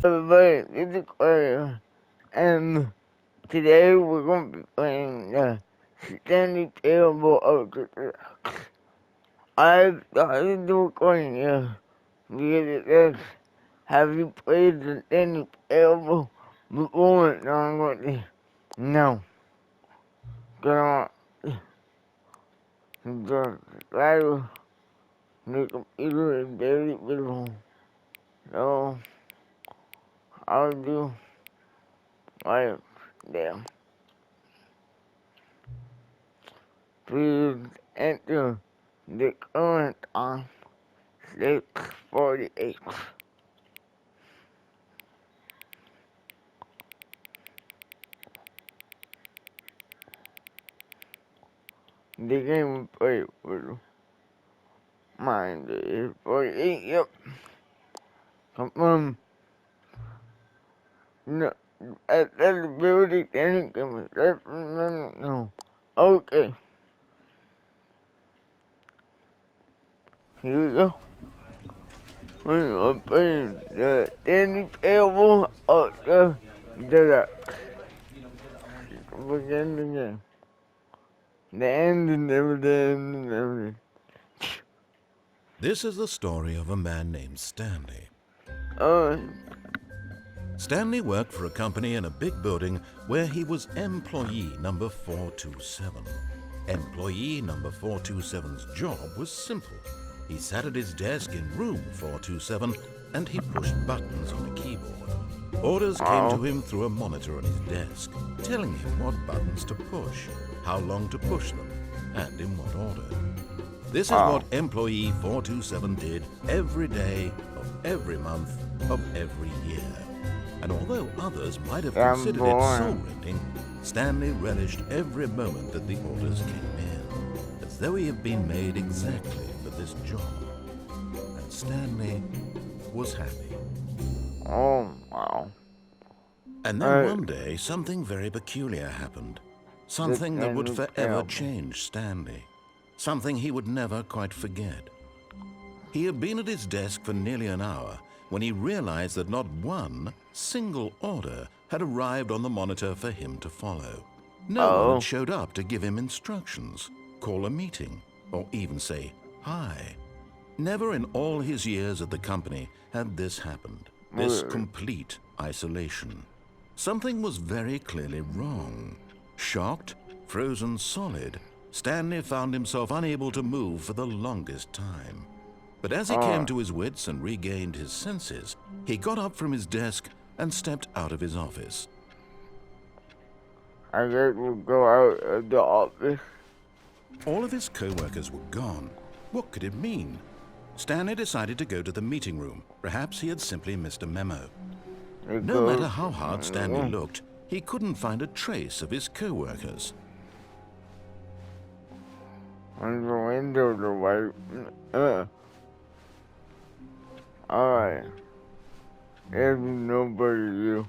everybody, this is Claire, and today we're going to be playing the Stanley Parable of the Deluxe. I started the recording here because it says, have you played the Stanley Parable before? And I'm going to say, no. Because the title, the computer is very visible. So, I'll do right there. Please enter the current time, 6:48. The game we played with mine is 48, yep. Confirm. No, at the building, anything, no. Okay, here we go. We're playing the Stanley Parable of the Deluxe. Begin the game. The end and everything and everything. This is the story of a man named Stanley. Uh, Stanley worked for a company in a big building where he was employee number 427. Employee number 427's job was simple. He sat at his desk in room 427 and he pushed buttons on a keyboard. Orders came to him through a monitor on his desk, telling him what buttons to push, how long to push them, and in what order. This is what employee 427 did every day of every month of every year. And although others might have considered it soul-rending, Stanley relished every moment that the orders came in, as though he had been made exactly for this job. And Stanley was happy. oh, wow. And then one day, something very peculiar happened. Something that would forever change Stanley. Something he would never quite forget. He had been at his desk for nearly an hour when he realized that not one single order had arrived on the monitor for him to follow. No one had showed up to give him instructions, call a meeting, or even say hi. Never in all his years at the company had this happened, this complete isolation. Something was very clearly wrong. Shocked, frozen solid, Stanley found himself unable to move for the longest time. But as he came to his wits and regained his senses, he got up from his desk and stepped out of his office. I guess we'll go out of the office. All of his co-workers were gone. What could it mean? Stanley decided to go to the meeting room. Perhaps he had simply missed a memo. No matter how hard Stanley looked, he couldn't find a trace of his co-workers. On the window, the white. Alright. There's nobody you.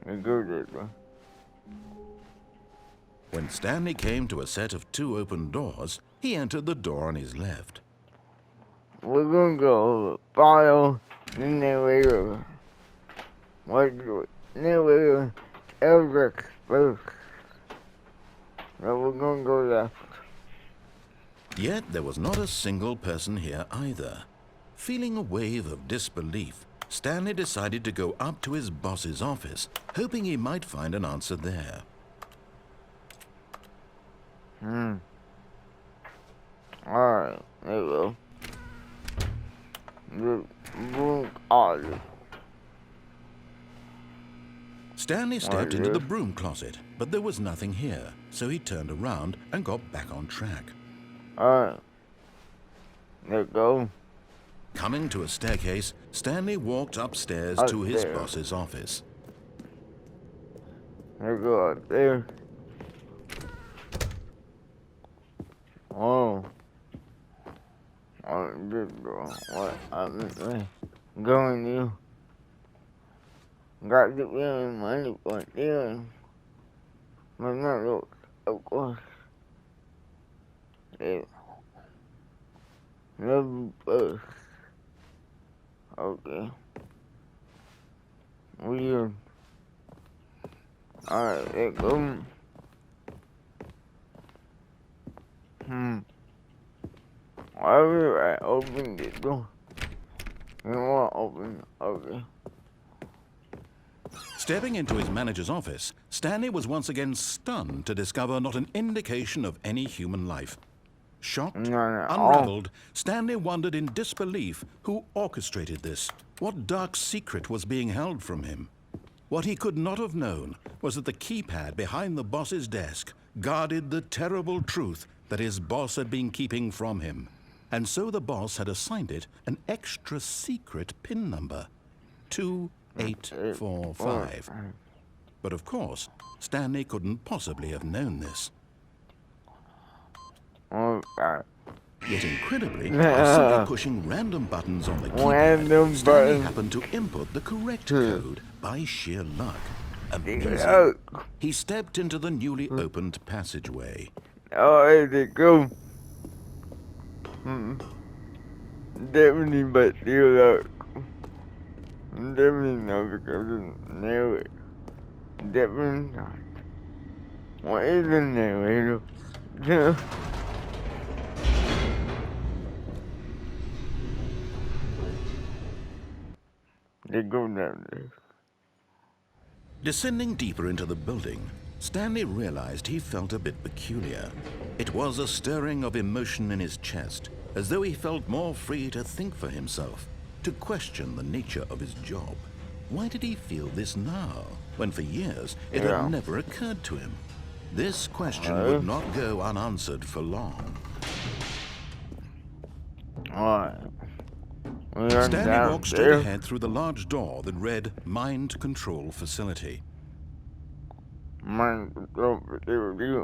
I go this way. When Stanley came to a set of two open doors, he entered the door on his left. We're gonna go file the narrator. What do it? Narrator Deluxe first. So we're gonna go left. Yet there was not a single person here either. Feeling a wave of disbelief, Stanley decided to go up to his boss's office, hoping he might find an answer there. Alright, there we go. The room closet. Stanley stepped into the broom closet, but there was nothing here, so he turned around and got back on track. Alright. There we go. Coming to a staircase, Stanley walked upstairs to his boss's office. There we go up there. Oh. Oh, this door. What? I'm going you. Got the feeling money for it. But not look, of course. Yeah. Love you first. Okay. weird. Alright, there go. Why would I open the door? You want to open it? Okay. Stepping into his manager's office, Stanley was once again stunned to discover not an indication of any human life. Shocked, unraveled, Stanley wondered in disbelief who orchestrated this. What dark secret was being held from him? What he could not have known was that the keypad behind the boss's desk guarded the terrible truth that his boss had been keeping from him. And so the boss had assigned it an extra secret PIN number, 2845. But of course, Stanley couldn't possibly have known this. Yet incredibly, by simply pushing random buttons on the keypad, Stanley happened to input the correct code by sheer luck. Amazing. He stepped into the newly opened passageway. Oh, there they go. Definitely, but still luck. Definitely not because of narrator. Definitely not. What is the narrator? They go down there. Descending deeper into the building, Stanley realized he felt a bit peculiar. It was a stirring of emotion in his chest, as though he felt more free to think for himself, to question the nature of his job. Why did he feel this now, when for years it had never occurred to him? This question would not go unanswered for long. Stanley walked straight ahead through the large door that read Mind Control Facility. Mind Control Facility.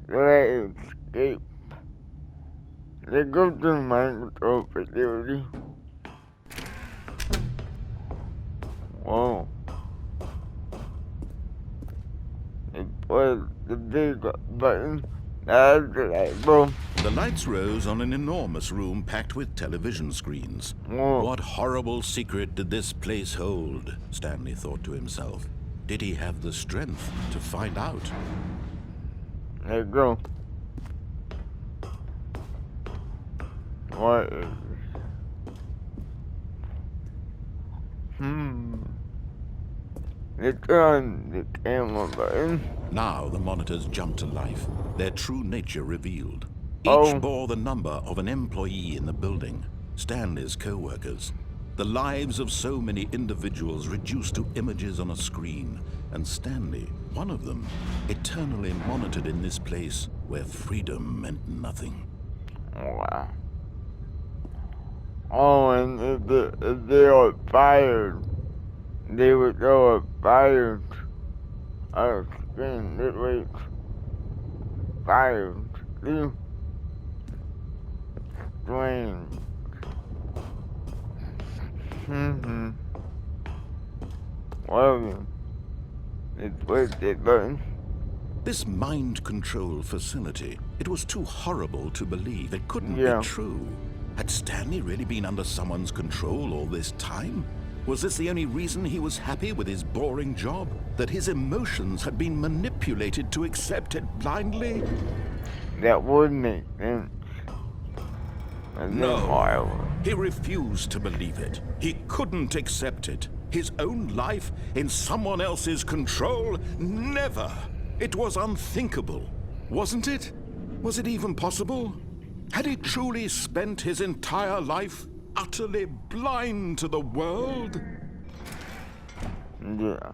Let's escape. Let's go to the Mind Control Facility. Whoa. It was the big button. That's the light bulb. The lights rose on an enormous room packed with television screens. Whoa. What horrible secret did this place hold? Stanley thought to himself. Did he have the strength to find out? Let's go. What is this? Let's turn the camera button. Now the monitors jumped to life, their true nature revealed. Each bore the number of an employee in the building, Stanley's co-workers. The lives of so many individuals reduced to images on a screen, and Stanley, one of them, eternally monitored in this place where freedom meant nothing. Wow. Oh, and if they are fired, they would go fired. I've been literally fired. See? Strange. Well, let's push that button. This mind control facility, it was too horrible to believe. It couldn't be true. Had Stanley really been under someone's control all this time? Was this the only reason he was happy with his boring job? That his emotions had been manipulated to accept it blindly? That would make sense. No, he refused to believe it. He couldn't accept it. His own life in someone else's control? Never! It was unthinkable, wasn't it? Was it even possible? Had he truly spent his entire life utterly blind to the world? Yeah.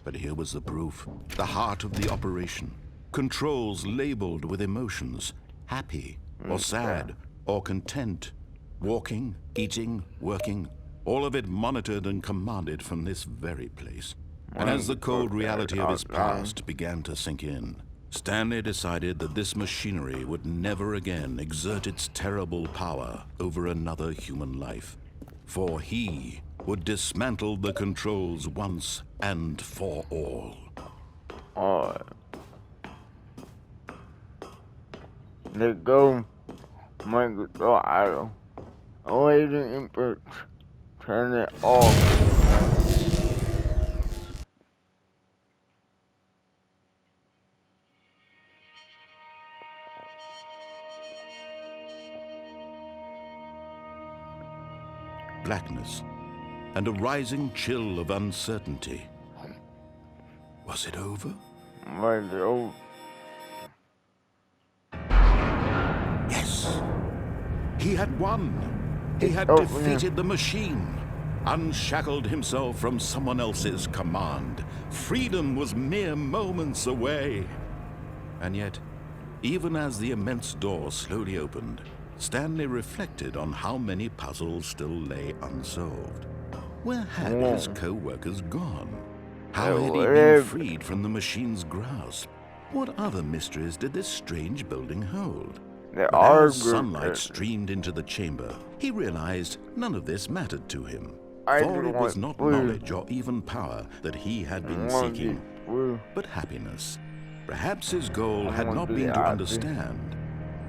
But here was the proof, the heart of the operation. Controls labeled with emotions, happy or sad or content, walking, eating, working, all of it monitored and commanded from this very place. And as the cold reality of his past began to sink in, Stanley decided that this machinery would never again exert its terrible power over another human life. For he would dismantle the controls once and for all. Let's go. Mind Control Idle. Awaiting input. Turn it off. Blackness and a rising chill of uncertainty. Was it over? Yes. He had won. He had defeated the machine, unshackled himself from someone else's command. Freedom was mere moments away. And yet, even as the immense door slowly opened, Stanley reflected on how many puzzles still lay unsolved. Where had his co-workers gone? How had he been freed from the machine's grasp? What other mysteries did this strange building hold? But as sunlight streamed into the chamber, he realized none of this mattered to him. For it was not knowledge or even power that he had been seeking, but happiness. Perhaps his goal had not been to understand,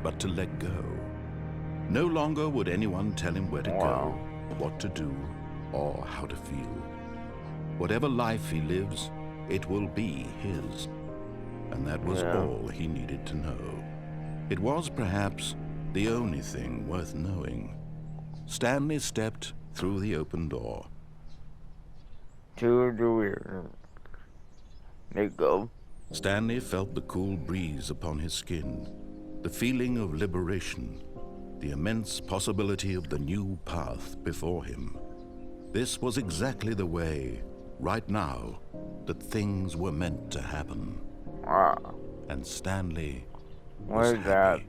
but to let go. No longer would anyone tell him where to go, what to do, or how to feel. Whatever life he lives, it will be his. And that was all he needed to know. It was perhaps the only thing worth knowing. Stanley stepped through the open door. To the rear. There you go. Stanley felt the cool breeze upon his skin, the feeling of liberation, the immense possibility of the new path before him. This was exactly the way, right now, that things were meant to happen. Wow. And Stanley was happy.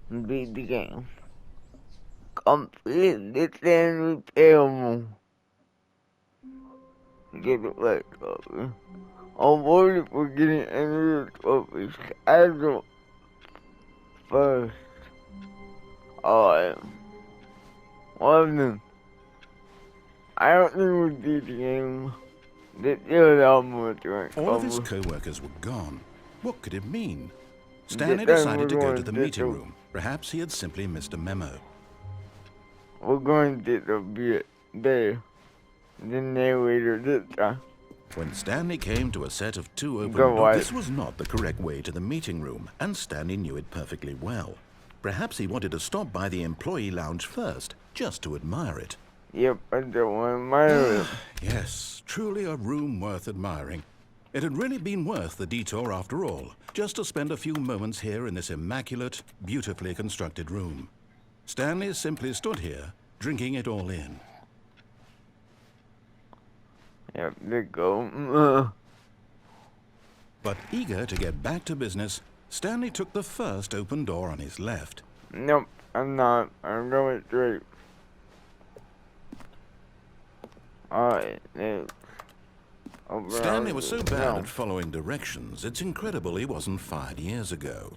Beat the game. Complete the Stanley Parable. Get it right, Bobby. Avoid forgetting any of the trophies. As a first. Alright. One of them. I don't think we beat the game. All of his co-workers were gone. What could it mean? Stanley decided to go to the meeting room. Perhaps he had simply missed a memo. We're going to the bit there. The narrator this time. When Stanley came to a set of two open doors, this was not the correct way to the meeting room, and Stanley knew it perfectly well. Perhaps he wanted to stop by the employee lounge first, just to admire it. Yep, I don't want to admire it. Yes, truly a room worth admiring. It had really been worth the detour after all, just to spend a few moments here in this immaculate, beautifully constructed room. Stanley simply stood here, drinking it all in. Yep, there you go. But eager to get back to business, Stanley took the first open door on his left. Nope, I'm not. I'm going straight. Alright, Stanley was so bad at following directions, it's incredible he wasn't fired years ago.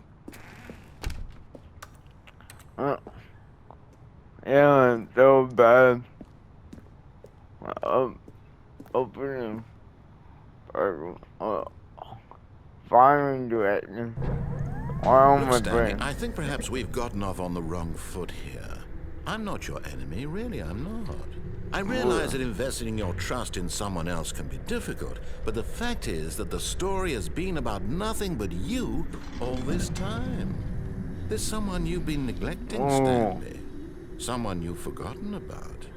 Yeah, it's so bad. Opening. Firing direction. Look, Stanley, I think perhaps we've gotten off on the wrong foot here. I'm not your enemy, really, I'm not. I realize that investing your trust in someone else can be difficult, but the fact is that the story has been about nothing but you all this time. There's someone you've been neglecting, Stanley. Someone you've forgotten about.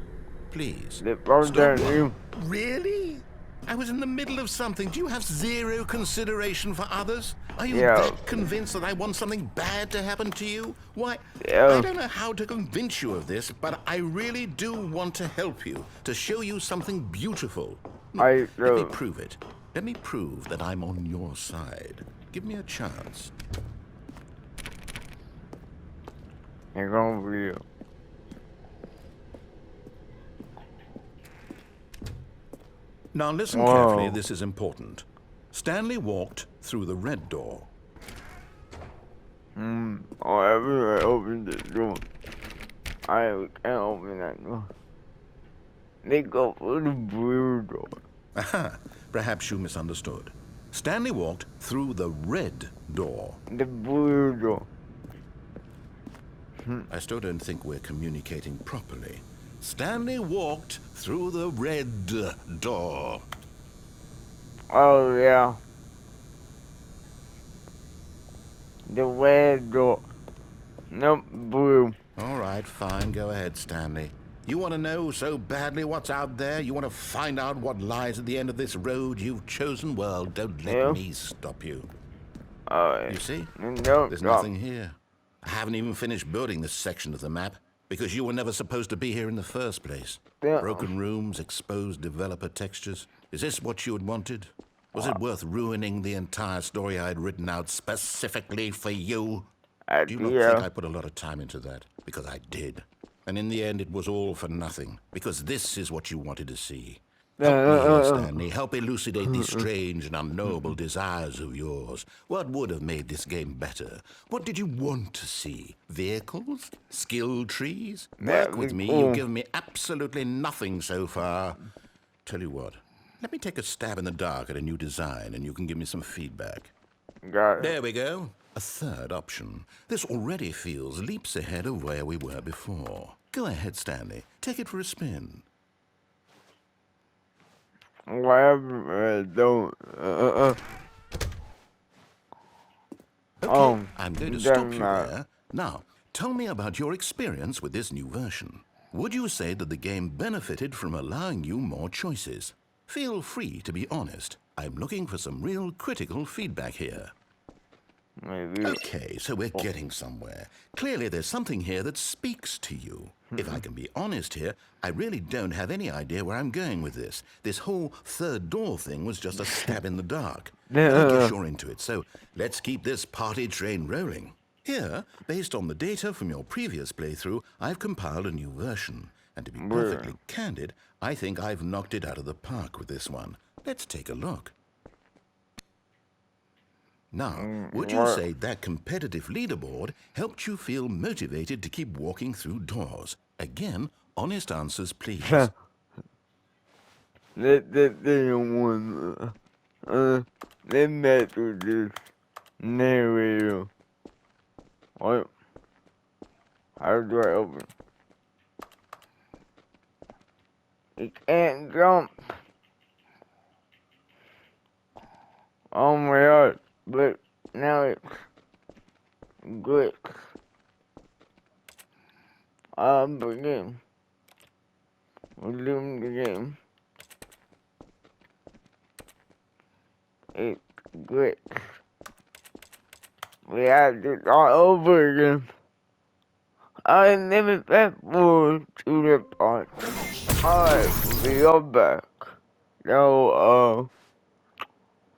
Please, stop. Really? I was in the middle of something. Do you have zero consideration for others? Are you that convinced that I want something bad to happen to you? Why, I don't know how to convince you of this, but I really do want to help you, to show you something beautiful. Let me prove it. Let me prove that I'm on your side. Give me a chance. You're going for you. Now listen carefully, this is important. Stanley walked through the red door. Oh, I opened this door. I can't open that door. They go for the blue door. Aha, perhaps you misunderstood. Stanley walked through the red door. The blue door. I still don't think we're communicating properly. Stanley walked through the red door. Oh, yeah. The red door. Nope, blue. All right, fine. Go ahead, Stanley. You want to know so badly what's out there? You want to find out what lies at the end of this road you've chosen? Well, don't let me stop you. You see? No, There's nothing here. I haven't even finished building this section of the map because you were never supposed to be here in the first place. Broken rooms, exposed developer textures. Is this what you had wanted? Was it worth ruining the entire story I had written out specifically for you? Do you not think I put a lot of time into that? Because I did. And in the end, it was all for nothing. Because this is what you wanted to see. Help me here, Stanley. Help elucidate these strange and unknowable desires of yours. What would have made this game better? What did you want to see? Vehicles? Skill trees? Work with me. You've given me absolutely nothing so far. Tell you what. Let me take a stab in the dark at a new design, and you can give me some feedback. Got it. There we go. A third option. This already feels leaps ahead of where we were before. Go ahead, Stanley. Take it for a spin. Whatever, don't. Okay, I'm going to stop you there. Now, tell me about your experience with this new version. Would you say that the game benefited from allowing you more choices? Feel free to be honest. I'm looking for some real critical feedback here. Maybe. Okay, so we're getting somewhere. Clearly there's something here that speaks to you. If I can be honest here, I really don't have any idea where I'm going with this. This whole third door thing was just a stab in the dark. I guess you're into it, so let's keep this party train rolling. Here, based on the data from your previous playthrough, I've compiled a new version. And to be perfectly candid, I think I've knocked it out of the park with this one. Let's take a look. Now, would you say that competitive leaderboard helped you feel motivated to keep walking through doors? Again, honest answers, please. They don't want, they met with this narrator. What? How do I open? It can't jump. Oh my god. But now it's good. Begin. Resume the game. It's good. We have to start over again. I never fast forward to the part. Alright, we are back. So,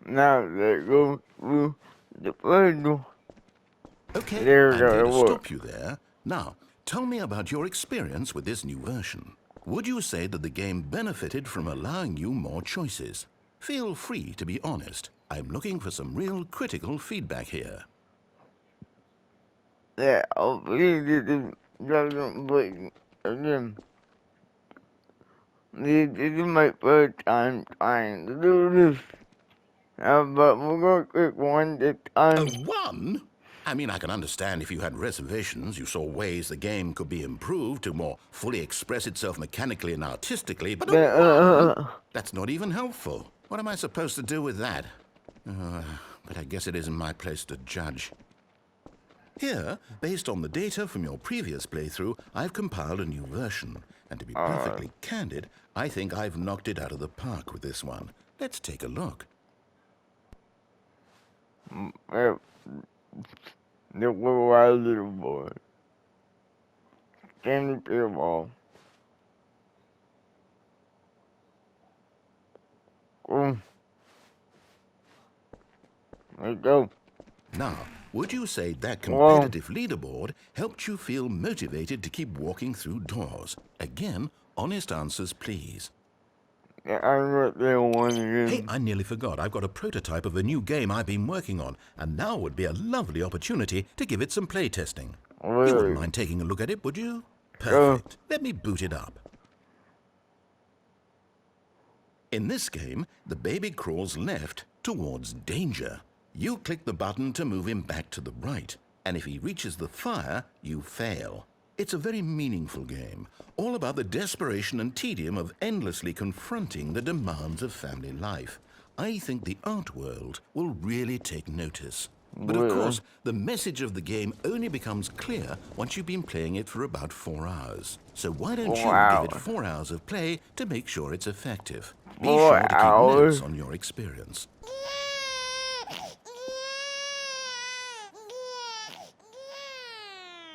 now let's go through the first one. Okay, There I'm we going to go. stop you there. Now, tell me about your experience with this new version. Would you say that the game benefited from allowing you more choices? Feel free to be honest. I'm looking for some real critical feedback here. Yeah, hopefully this doesn't break again. This is my first time trying to do this. But we're gonna click one at a time. One? I mean, I can understand if you had reservations, you saw ways the game could be improved to more fully express itself mechanically and artistically, but that's not even helpful. What am I supposed to do with that? But I guess it isn't my place to judge. Here, based on the data from your previous playthrough, I've compiled a new version. And to be perfectly candid, I think I've knocked it out of the park with this one. Let's take a look. The little little boy. Stanley Parable. Let's go. Now, would you say that competitive leaderboard helped you feel motivated to keep walking through doors? Again, honest answers, please. Yeah, I'm right there one again. Hey, I nearly forgot. I've got a prototype of a new game I've been working on, and now would be a lovely opportunity to give it some playtesting. You wouldn't mind taking a look at it, would you? Perfect. Let me boot it up. In this game, the baby crawls left towards danger. You click the button to move him back to the right, and if he reaches the fire, you fail. It's a very meaningful game, all about the desperation and tedium of endlessly confronting the demands of family life. I think the art world will really take notice. But of course, the message of the game only becomes clear once you've been playing it for about 4 hours. So why don't you give it 4 hours of play to make sure it's effective? Be sure to keep notes on your experience.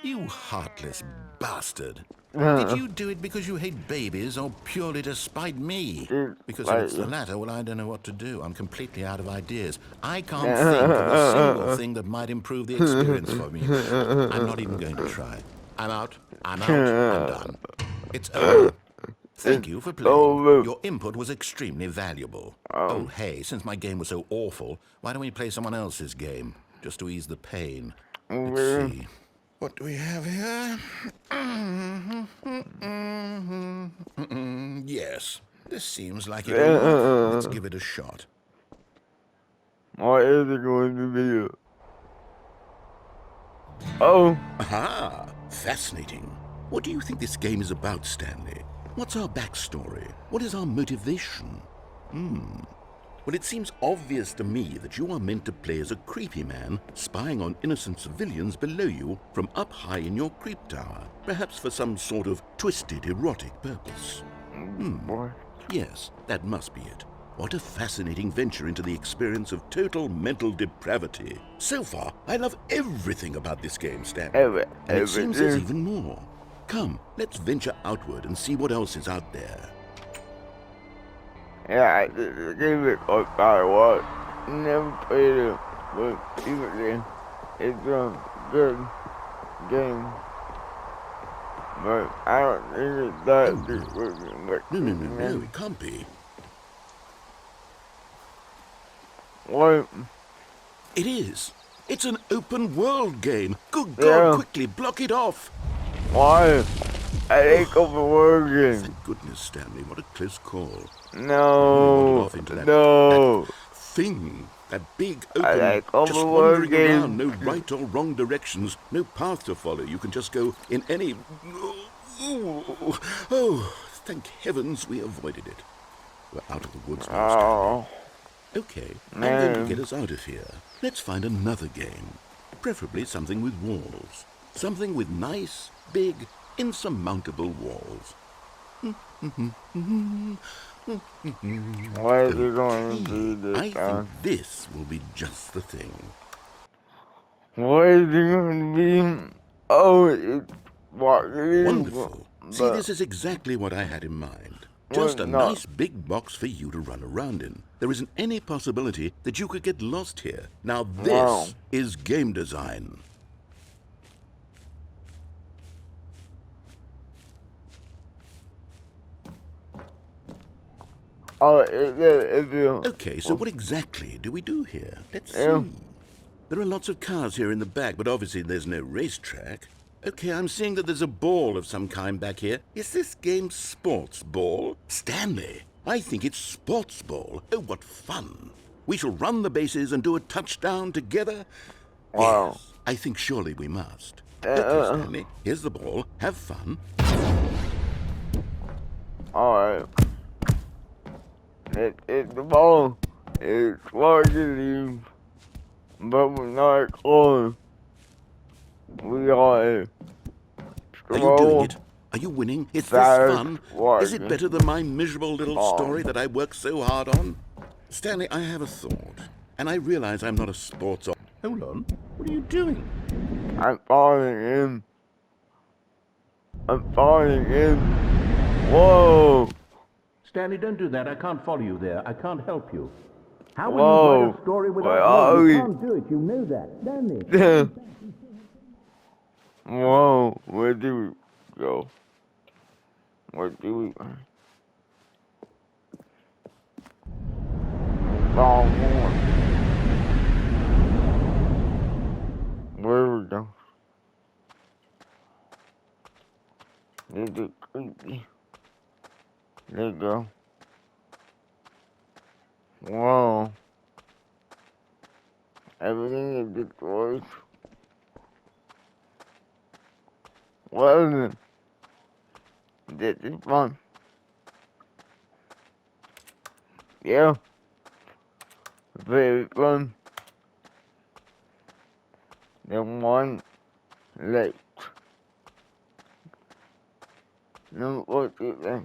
You heartless bastard. Did you do it because you hate babies or purely to spite me? Because if it's the latter, well, I don't know what to do. I'm completely out of ideas. I can't think of a single thing that might improve the experience for me. I'm not even going to try. I'm out. I'm done. It's over. Thank you for playing. Your input was extremely valuable. Oh, hey, since my game was so awful, why don't we play someone else's game? Just to ease the pain. Let's see. What do we have here? Yes, this seems like it'll work. Let's give it a shot. What is it going to be? Oh. Aha! Fascinating. What do you think this game is about, Stanley? What's our backstory? What is our motivation? Well, it seems obvious to me that you are meant to play as a creepy man spying on innocent civilians below you from up high in your creep tower, perhaps for some sort of twisted erotic purpose. Yes, that must be it. What a fascinating venture into the experience of total mental depravity. So far, I love everything about this game, Stanley. And it seems there's even more. Come, let's venture outward and see what else is out there. Yeah, the game is called Firewatch. Never played it, but even it's a good game. But I don't think it's that good. No, it can't be. What? It is. It's an open world game. Good God, quickly block it off. Why? I think open world game. Thank goodness, Stanley. What a close call. No. That thing. That big open, just wandering around. No right or wrong directions. No path to follow. You can just go in any... Oh, thank heavens we avoided it. We're out of the woods now, Stanley. Okay, I'm going to get us out of here. Let's find another game. Preferably something with walls. Something with nice, big, insurmountable walls. Why is it going to be this? I think this will be just the thing. What is it going to be? Oh, it's wonderful. See, this is exactly what I had in mind. Just a nice big box for you to run around in. There isn't any possibility that you could get lost here. Now this is game design. Okay, so what exactly do we do here? Let's see. There are lots of cars here in the back, but obviously there's no racetrack. Okay, I'm seeing that there's a ball of some kind back here. Is this game sports ball? Stanley, I think it's sports ball. Oh, what fun. We shall run the bases and do a touchdown together. Wow. Yes, I think surely we must. Okay, Stanley, here's the ball. Have fun. Alright. It's the ball. It's largely, but we're not close. We are. Are you doing it? Are you winning? Is this fun? Is it better than my miserable little story that I worked so hard on? Stanley, I have a thought, and I realize I'm not a sports... Hold on. What are you doing? I'm falling in. I'm falling in. Whoa! Stanley, don't do that. I can't follow you there. I can't help you. How will you write a story without me? You can't do it. You know that, Stanley. Whoa, where do we go? Where do we go? Oh, more. Where we go? This is creepy. There you go. Whoa. everything is destroyed. Well then, this is fun. Yeah, very fun. The one late. No, what is that?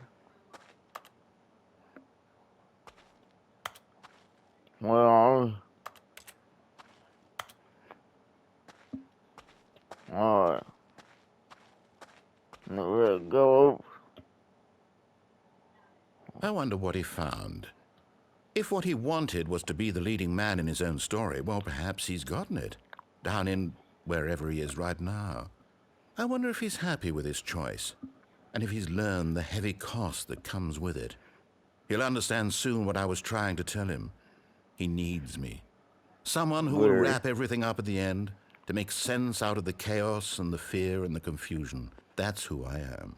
Well, alright. Now let's go. I wonder what he found. If what he wanted was to be the leading man in his own story, well, perhaps he's gotten it. Down in wherever he is right now. I wonder if he's happy with his choice, and if he's learned the heavy cost that comes with it. He'll understand soon what I was trying to tell him. He needs me. Someone who will wrap everything up at the end, to make sense out of the chaos and the fear and the confusion. That's who I am.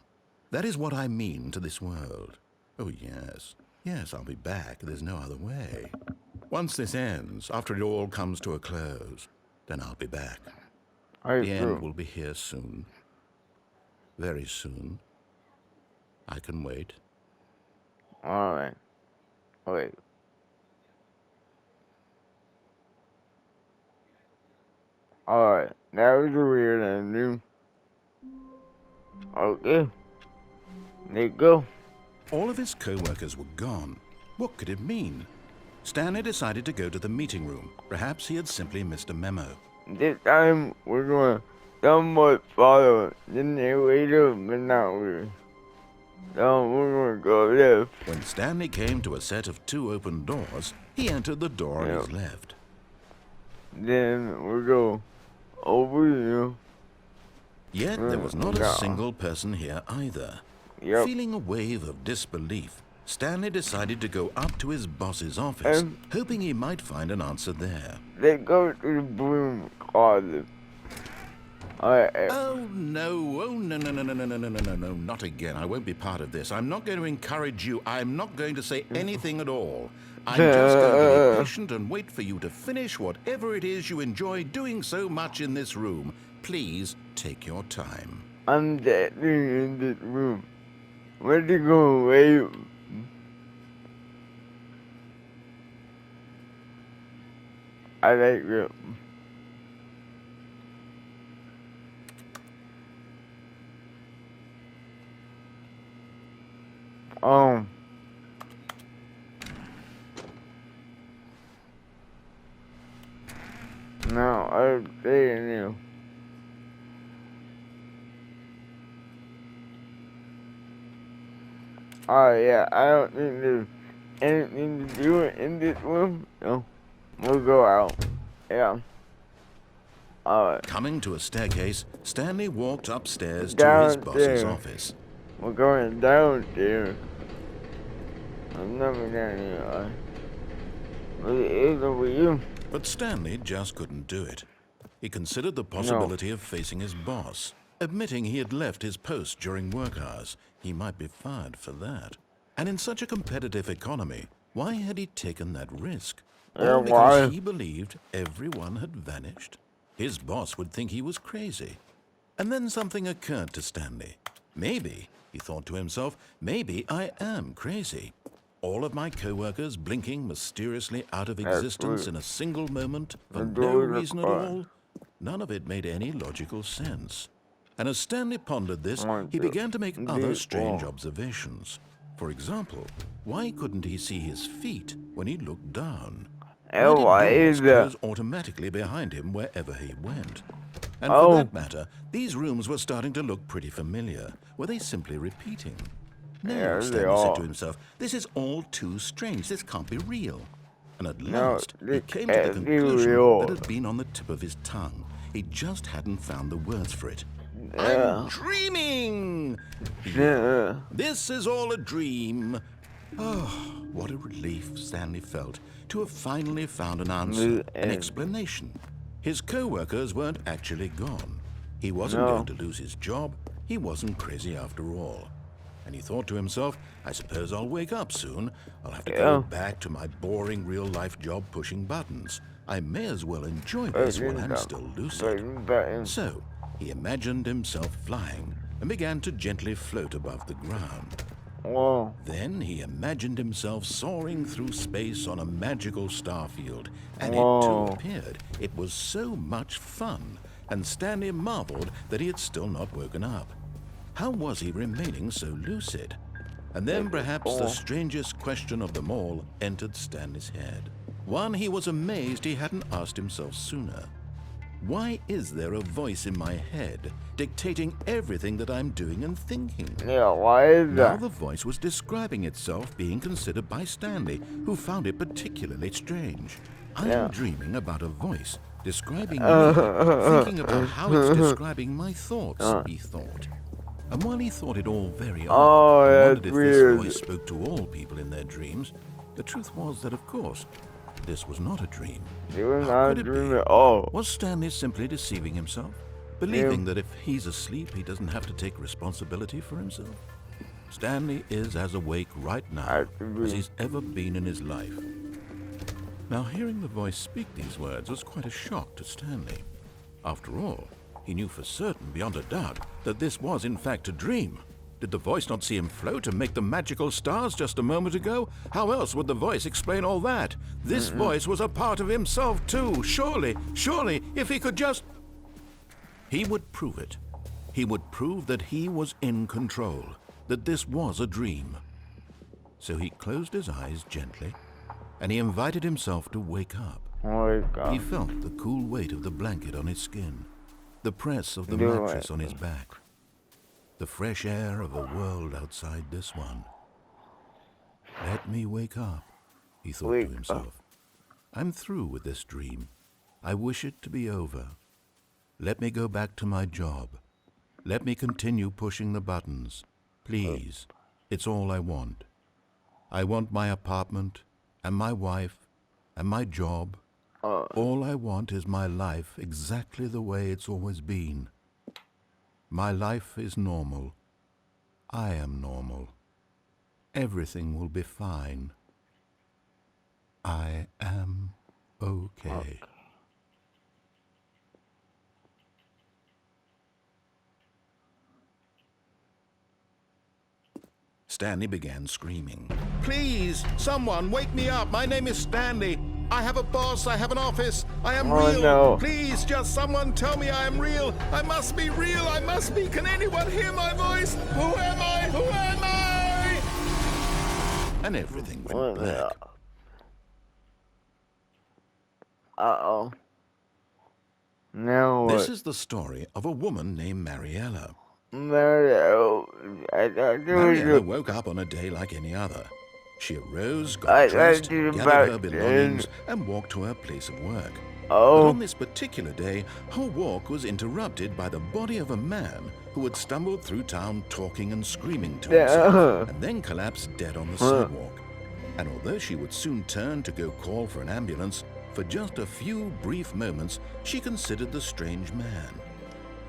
That is what I mean to this world. Oh, yes. Yes, I'll be back. There's no other way. Once this ends, after it all comes to a close, then I'll be back. The end will be here soon. Very soon. I can wait. Alright. Wait. Alright. That was a weird ending. Okay. There you go. All of his co-workers were gone. What could it mean? Stanley decided to go to the meeting room. Perhaps he had simply missed a memo. This time we're gonna somewhat follow the narrator, but not really. So we're gonna go left. When Stanley came to a set of 2 open doors, he entered the door on his left. Then we go over here. Yet there was not a single person here either. Feeling a wave of disbelief, Stanley decided to go up to his boss's office, hoping he might find an answer there. Let's go to the broom closet. Oh, no. Oh, no, no, no, no, no, no, no, no, no, not again. I won't be part of this. I'm not going to encourage you. I'm not going to say anything at all. I'm just going to be patient and wait for you to finish whatever it is you enjoy doing so much in this room. Please take your time. I'm dead in this room. Where'd you go away? I like it. No, I'm saying you. Oh yeah, I don't think there's anything to do in this room. No, we'll go out. Yeah. Alright. Coming to a staircase, Stanley walked upstairs to his boss's office. We're going downstairs. I'm never down here. But it is over you. But Stanley just couldn't do it. He considered the possibility of facing his boss. Admitting he had left his post during work hours, he might be fired for that. And in such a competitive economy, why had he taken that risk? All because he believed everyone had vanished? His boss would think he was crazy. And then something occurred to Stanley. Maybe, he thought to himself, maybe I am crazy. All of my co-workers blinking mysteriously out of existence in a single moment for no reason at all. None of it made any logical sense. And as Stanley pondered this, he began to make other strange observations. For example, why couldn't he see his feet when he looked down? Why did doors close automatically behind him wherever he went? And for that matter, these rooms were starting to look pretty familiar. Were they simply repeating? No, Stanley said to himself, this is all too strange. This can't be real. And at last, he came to the conclusion that had been on the tip of his tongue. He just hadn't found the words for it. I'm dreaming! This is all a dream. Oh, what a relief Stanley felt to have finally found an answer, an explanation. His co-workers weren't actually gone. He wasn't going to lose his job. He wasn't crazy after all. And he thought to himself, I suppose I'll wake up soon. I'll have to go back to my boring real-life job pushing buttons. I may as well enjoy this while I'm still lucid. So, he imagined himself flying and began to gently float above the ground. Whoa. Then he imagined himself soaring through space on a magical starfield, and Whoa. it too appeared. It was so much fun, and Stanley marveled that he had still not woken up. How was he remaining so lucid? And then perhaps the strangest question of them all entered Stanley's head. One he was amazed he hadn't asked himself sooner. Why is there a voice in my head dictating everything that I'm doing and thinking? Yeah, why is Now that? the voice was describing itself being considered by Stanley, who found it particularly strange. I am dreaming about a voice describing me, thinking about how it's describing my thoughts, he thought. And while he thought it all very odd, and wondered if this voice spoke to all people in their dreams, the truth was that, of course, this was not a dream. It was How not could a it dream be? at all. Was Stanley simply deceiving himself? Believing that if he's asleep, he doesn't have to take responsibility for himself? Stanley is as awake right now as he's ever been in his life. Now, hearing the voice speak these words was quite a shock to Stanley. After all, he knew for certain, beyond a doubt, that this was in fact a dream. Did the voice not see him float and make the magical stars just a moment ago? How else would the voice explain all that? This voice was a part of himself too. Surely, if he could just... He would prove it. He would prove that he was in control, that this was a dream. So he closed his eyes gently, and he invited himself to wake up. He felt the cool weight of the blanket on his skin, the press of the mattress on his back, the fresh air of a world outside this one. Let me wake up, he thought to himself. I'm through with this dream. I wish it to be over. Let me go back to my job. Let me continue pushing the buttons. Please, it's all I want. I want my apartment and my wife and my job. All I want is my life exactly the way it's always been. My life is normal. I am normal. Everything will be fine. I am okay. Stanley began screaming. Please, someone, wake me up. My name is Stanley. I have a boss. I have an office. I am real. No. Please, just someone tell me I am real. I must be real. I must be. Can anyone hear my voice? Who am I? Who am I? And everything went black. Uh-oh. Now what? This is the story of a woman named Mariella. Mariella woke up on a day like any other. She arose, got dressed, gathered her belongings, and walked to her place of work. But on this particular day, her walk was interrupted by the body of a man who had stumbled through town talking and screaming to himself, and then collapsed dead on the sidewalk. And although she would soon turn to go call for an ambulance, for just a few brief moments, she considered the strange man.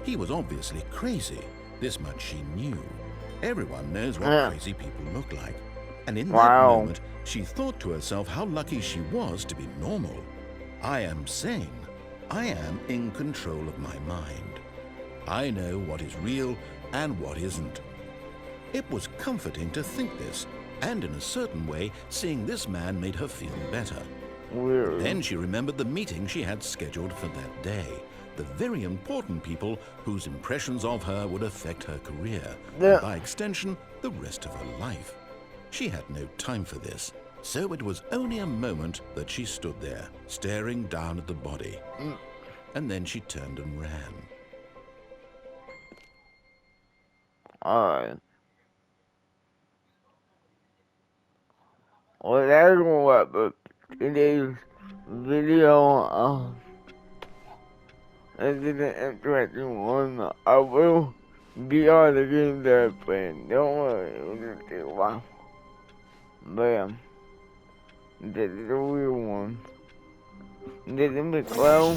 He was obviously crazy. This much she knew. Everyone knows what crazy people look like. And in that moment, she thought to herself how lucky she was to be normal. I am sane. I am in control of my mind. I know what is real and what isn't. It was comforting to think this, and in a certain way, seeing this man made her feel better. Then she remembered the meeting she had scheduled for that day. The very important people whose impressions of her would affect her career, and by extension, the rest of her life. She had no time for this, so it was only a moment that she stood there, staring down at the body. And then she turned and ran. Alright. Well, that's gonna wrap up today's video. This is an interesting one. I will be all the games that I'm playing. Don't worry, it'll just take a while. But this is a real one. This is McCloud.